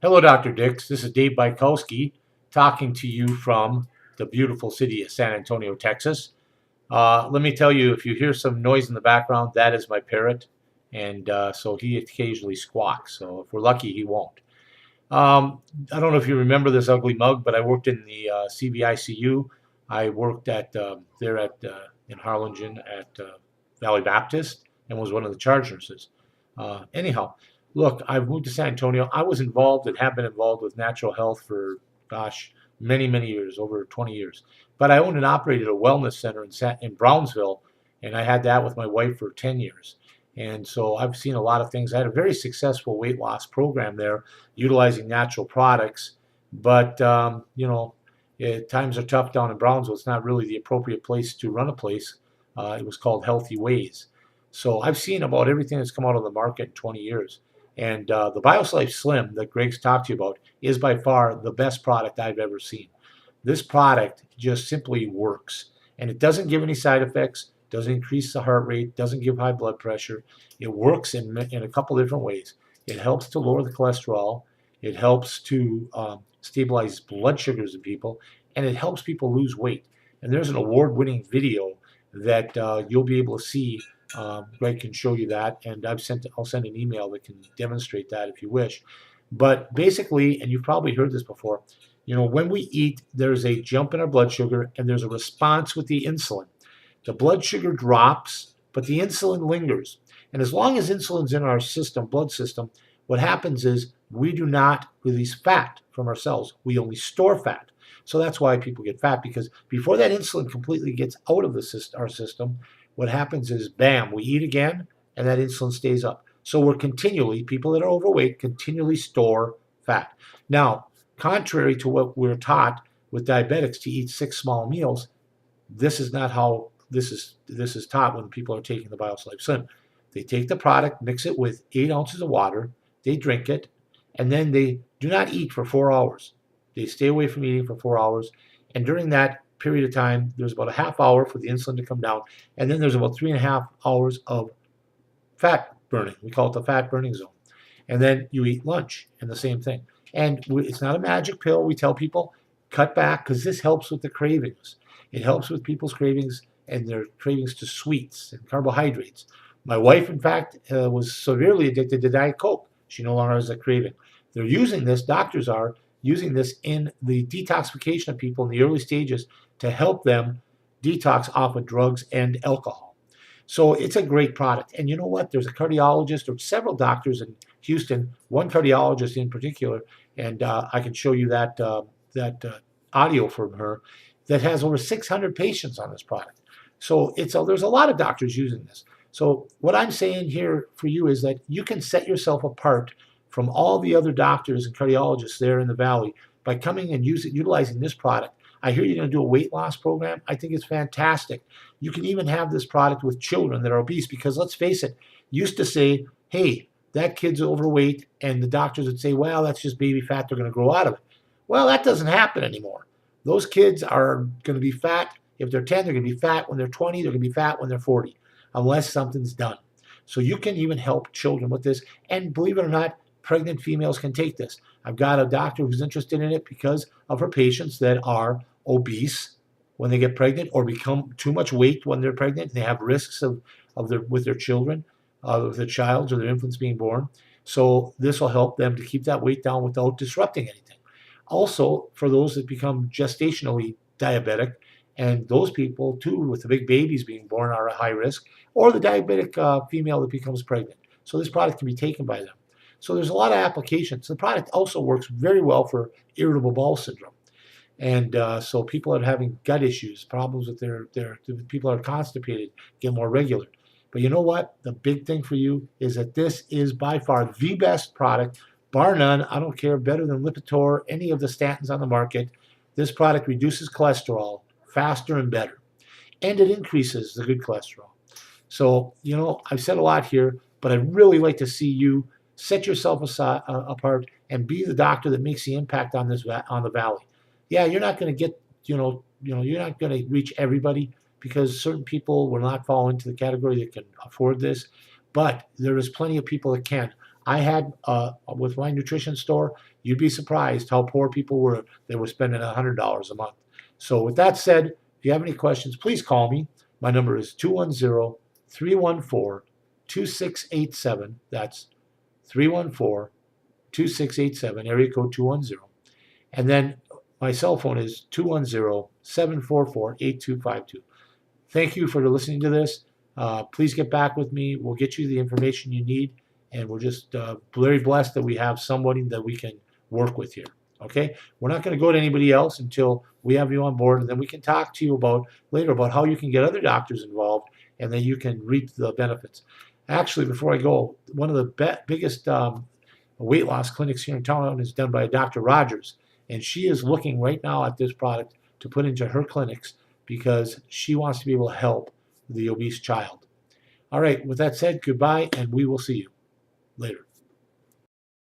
Hello, Dr. Dix. This is Dave Bykowski talking to you from the beautiful city of San Antonio, Texas. Let me tell you, if you hear some noise in the background, that is my parrot. And so he occasionally squawks. So if we're lucky, he won't. I don't know if you remember this ugly mug, but I worked in the CVICU. I worked at there at in Harlingen at Valley Baptist and was one of the charge nurses. Anyhow, look, I've moved to San Antonio. I was involved and have been involved with natural health for, gosh, many years, over 20 years. But I owned and operated a wellness center in Brownsville, and I had that with my wife for 10 years. And so I've seen a lot of things. I had a very successful weight loss program there utilizing natural products. But, times are tough down in Brownsville. It's not really the appropriate place to run a place. It was called Healthy Ways. So I've seen about everything that's come out on the market in 20 years. And the BioSlife Slim that Greg's talked to you about is by far the best product I've ever seen. This product just simply works. And it doesn't give any side effects, doesn't increase the heart rate, doesn't give high blood pressure. It works in a couple different ways. It helps to lower the cholesterol. It helps to stabilize blood sugars in people, and it helps people lose weight. And there's an award-winning video that you'll be able to see. Greg can show you that, and I'll send an email that can demonstrate that if you wish. But basically, and you've probably heard this before, when we eat, there's a jump in our blood sugar, and there's a response with the insulin. The blood sugar drops, but the insulin lingers. And as long as insulin's in our system, blood system, what happens is we do not release fat from our cells. We only store fat. So that's why people get fat, because before that insulin completely gets out of our system, what happens is, bam, we eat again, and that insulin stays up. So people that are overweight continually store fat. Now, contrary to what we're taught with diabetics to eat 6 small meals, this is not how this is taught when people are taking the BioSlife Slim. They take the product, mix it with 8 ounces of water, they drink it, and then they do not eat for 4 hours. They stay away from eating for 4 hours, and during that period of time, there's about a half hour for the insulin to come down, and then there's about 3.5 hours of fat burning. We call it the fat burning zone. And then you eat lunch, and the same thing. And it's not a magic pill. We tell people, cut back, because this helps with the cravings. It helps with people's cravings and their cravings to sweets and carbohydrates. My wife, in fact, was severely addicted to Diet Coke. She no longer has that craving. They're using this, doctors are using this in the detoxification of people in the early stages to help them detox off of drugs and alcohol. So it's a great product. And you know what? There's a cardiologist or several doctors in Houston, one cardiologist in particular, and I can show you that audio from her, that has over 600 patients on this product. So there's a lot of doctors using this. So what I'm saying here for you is that you can set yourself apart from all the other doctors and cardiologists there in the valley by coming and utilizing this product. I hear you're going to do a weight loss program. I think it's fantastic. You can even have this product with children that are obese, because let's face it, used to say, hey, that kid's overweight, and the doctors would say, well, that's just baby fat, they're going to grow out of it. Well, that doesn't happen anymore. Those kids are going to be fat. If they're 10, they're going to be fat when they're 20, they're going to be fat when they're 40, unless something's done. So you can even help children with this. And believe it or not, pregnant females can take this. I've got a doctor who's interested in it because of her patients that are obese when they get pregnant, or become too much weight when they're pregnant. They have risks with their children, of the child or their infants being born. So this will help them to keep that weight down without disrupting anything. Also, for those that become gestationally diabetic, and those people too with the big babies being born are at high risk, or the diabetic female that becomes pregnant. So this product can be taken by them. So there's a lot of applications. The product also works very well for irritable bowel syndrome. And so people that are having gut issues, problems with their people that are constipated, get more regular. But you know what? The big thing for you is that this is by far the best product, bar none. I don't care, better than Lipitor, any of the statins on the market. This product reduces cholesterol faster and better, and it increases the good cholesterol. So, I've said a lot here, but I'd really like to see you set yourself apart and be the doctor that makes the impact on the valley. Yeah, you're not going to get, you're not going to reach everybody, because certain people will not fall into the category that can afford this, but there is plenty of people that can. I had with my nutrition store, you'd be surprised how poor people were. They were spending $100 a month. So with that said, if you have any questions, please call me. My number is 210-314-2687. That's 314-2687, area code 210. And then my cell phone is 210-744-8252. Thank you for listening to this. Please get back with me. We'll get you the information you need. And we're just very blessed that we have somebody that we can work with here. Okay? We're not going to go to anybody else until we have you on board. And then we can talk to you later about how you can get other doctors involved and then you can reap the benefits. Actually, before I go, one of the biggest weight loss clinics here in town is done by Dr. Rogers. And she is looking right now at this product to put into her clinics because she wants to be able to help the obese child. All right, with that said, goodbye, and we will see you later.